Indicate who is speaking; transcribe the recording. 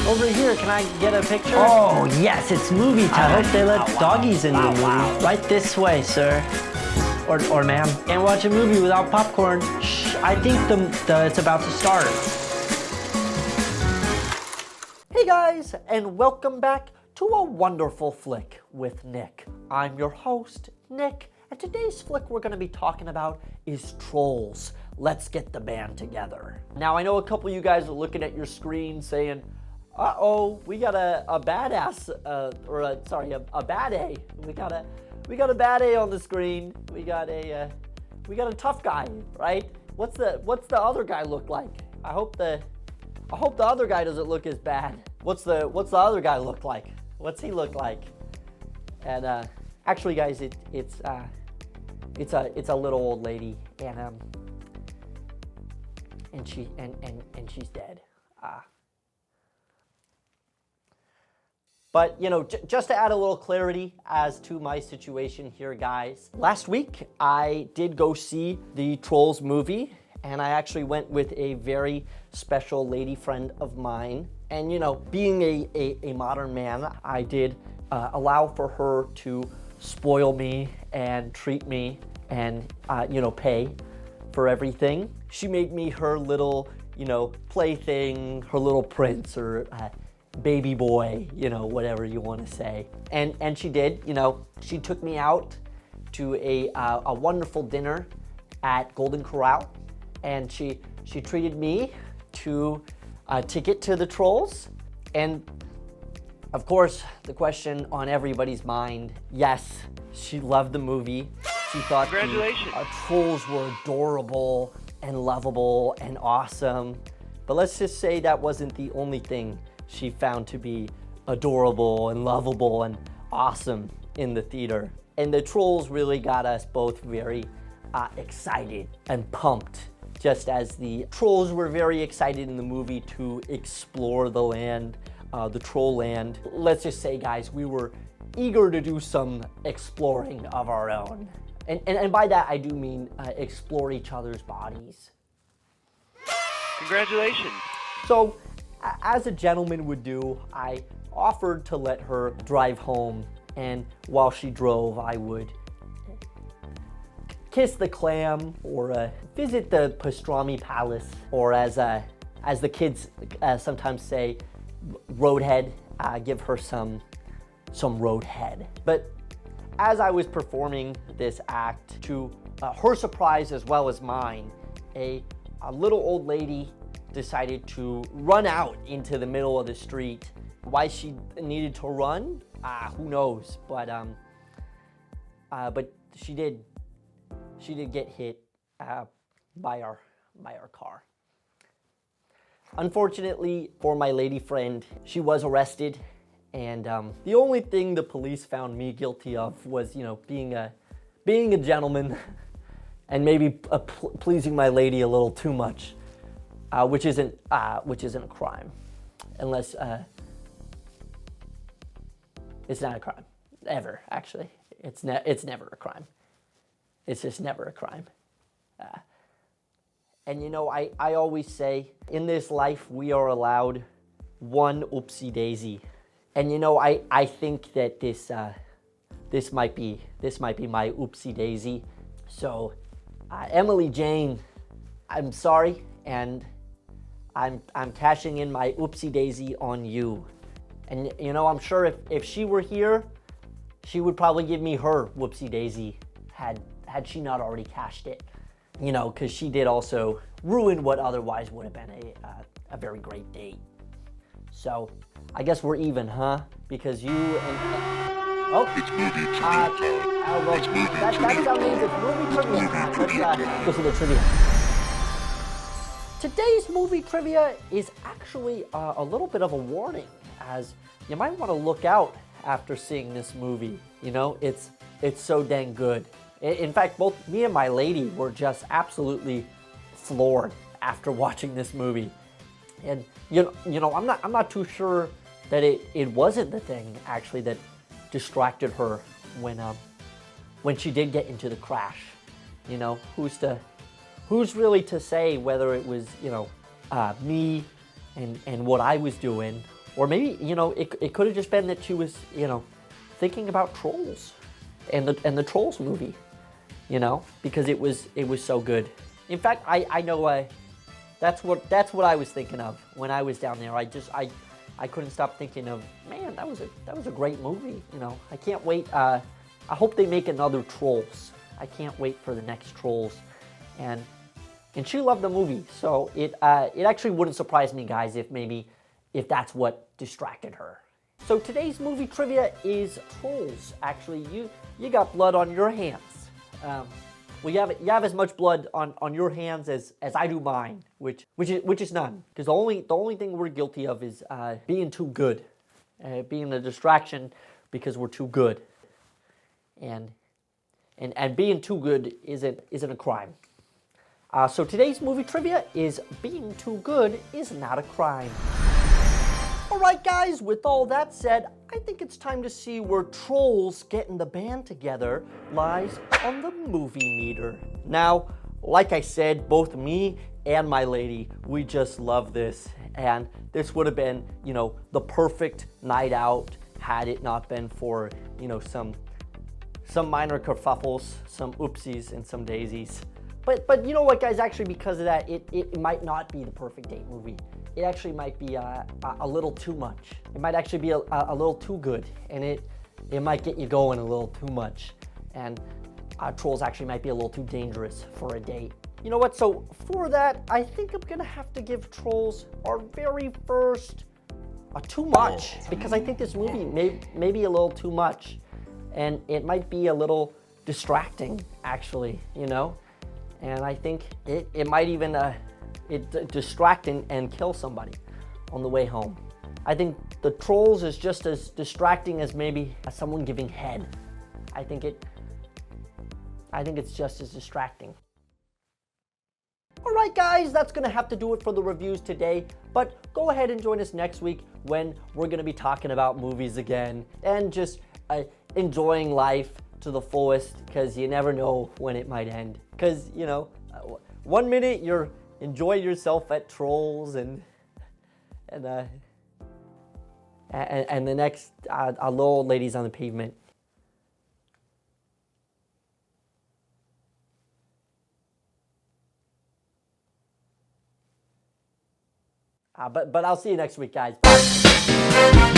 Speaker 1: Over here, can I get a picture?
Speaker 2: Oh, yes, it's movie time.
Speaker 1: I hope they let doggies in the movie.
Speaker 2: Wow.
Speaker 1: Right this way, sir. Or ma'am. Can't watch a movie without popcorn. Shh, I think it's about to start. Hey guys, and welcome back to A Wonderful Flick with Nick. I'm your host, Nick, and today's flick we're gonna be talking about is Trolls. Let's get the band together. Now, I know a couple of you guys are looking at your screen saying, uh-oh, we got a badass, a bad A. We got a bad A on the screen. We got a tough guy, right? What's the other guy look like? I hope the other guy doesn't look as bad. What's the other guy look like? What's he look like? And actually, guys, it's a little old lady, and she's dead. But, you know, just to add a little clarity as to my situation here, guys. Last week, I did go see the Trolls movie, and I actually went with a very special lady friend of mine. And, you know, being a modern man, I did allow for her to spoil me and treat me and, pay for everything. She made me her little, plaything, her little prince or baby boy, whatever you want to say. And she did, she took me out to a wonderful dinner at Golden Corral, and she treated me to a ticket to the Trolls. And of course, the question on everybody's mind, yes, she loved the movie. She thought the Trolls were adorable and lovable and awesome. But let's just say that wasn't the only thing she found to be adorable and lovable and awesome in the theater. And the Trolls really got us both very excited and pumped, just as the Trolls were very excited in the movie to explore the land, the Troll land. Let's just say, guys, we were eager to do some exploring of our own. And by that, I do mean explore each other's bodies.
Speaker 3: Congratulations.
Speaker 1: So, as a gentleman would do, I offered to let her drive home, and while she drove, I would kiss the clam or visit the pastrami palace, or as the kids sometimes say, roadhead, give her some roadhead. But as I was performing this act, to her surprise as well as mine, a little old lady decided to run out into the middle of the street. Why she needed to run? Who knows? But she did get hit by our car. Unfortunately for my lady friend, she was arrested, and the only thing the police found me guilty of was, being a gentleman and maybe pleasing my lady a little too much. Which isn't a crime, unless it's not a crime ever. Actually, it's never a crime. It's just never a crime. And I always say, in this life we are allowed one oopsie daisy, and I think that this might be my oopsie daisy. So, Emily Jane, I'm sorry, and I'm cashing in my oopsie daisy on you. And I'm sure if she were here, she would probably give me her whoopsie daisy had she not already cashed it. Because she did also ruin what otherwise would have been a very great date. So I guess we're even, huh? Because you and
Speaker 4: It's movie trivia time. It's movie
Speaker 1: that
Speaker 4: trivia.
Speaker 1: means it's movie trivia.
Speaker 4: Movie trivia.
Speaker 1: Let's go to the trivia. Today's movie trivia is actually a little bit of a warning, as you might want to look out after seeing this movie. It's so dang good. In fact, both me and my lady were just absolutely floored after watching this movie. And I'm not too sure that it wasn't the thing actually that distracted her when she did get into the crash. Who's really to say whether it was me and what I was doing, Or maybe, it could have just been that she was, thinking about Trolls and the Trolls movie, because it was so good. In fact, I know that's what I was thinking of when I was down there. I couldn't stop thinking of, man, that was a great movie. I can't wait. I hope they make another Trolls. I can't wait for the next Trolls, and she loved the movie. So it actually wouldn't surprise me, guys, if that's what distracted her. So today's movie trivia is Trolls. Actually, you got blood on your hands. Well, you have as much blood on your hands as I do mine, which is none. Because the only thing we're guilty of is being too good, being a distraction because we're too good, and being too good isn't a crime. So today's movie trivia is being too good is not a crime. Alright guys, with all that said, I think it's time to see where Trolls Getting the Band Together lies on the movie meter. Now, like I said, both me and my lady, we just love this. And this would have been, the perfect night out had it not been for, some minor kerfuffles, some oopsies, and some daisies. But you know what, guys, actually because of that, it might not be the perfect date movie. It actually might be a little too much. It might actually be a little too good, and it might get you going a little too much. And Trolls actually might be a little too dangerous for a date. You know what, so for that, I think I'm gonna have to give Trolls our very first too much, because I think this movie may be a little too much, and it might be a little distracting, actually, and I think it might even distract and kill somebody on the way home. I think the Trolls is just as distracting as maybe someone giving head. I think it's just as distracting. Alright guys, that's gonna have to do it for the reviews today, but go ahead and join us next week when we're gonna be talking about movies again and just enjoying life to the fullest, because you never know when it might end. Because, 1 minute you're enjoy yourself at Trolls and the next little old ladies on the pavement. But I'll see you next week, guys. Bye.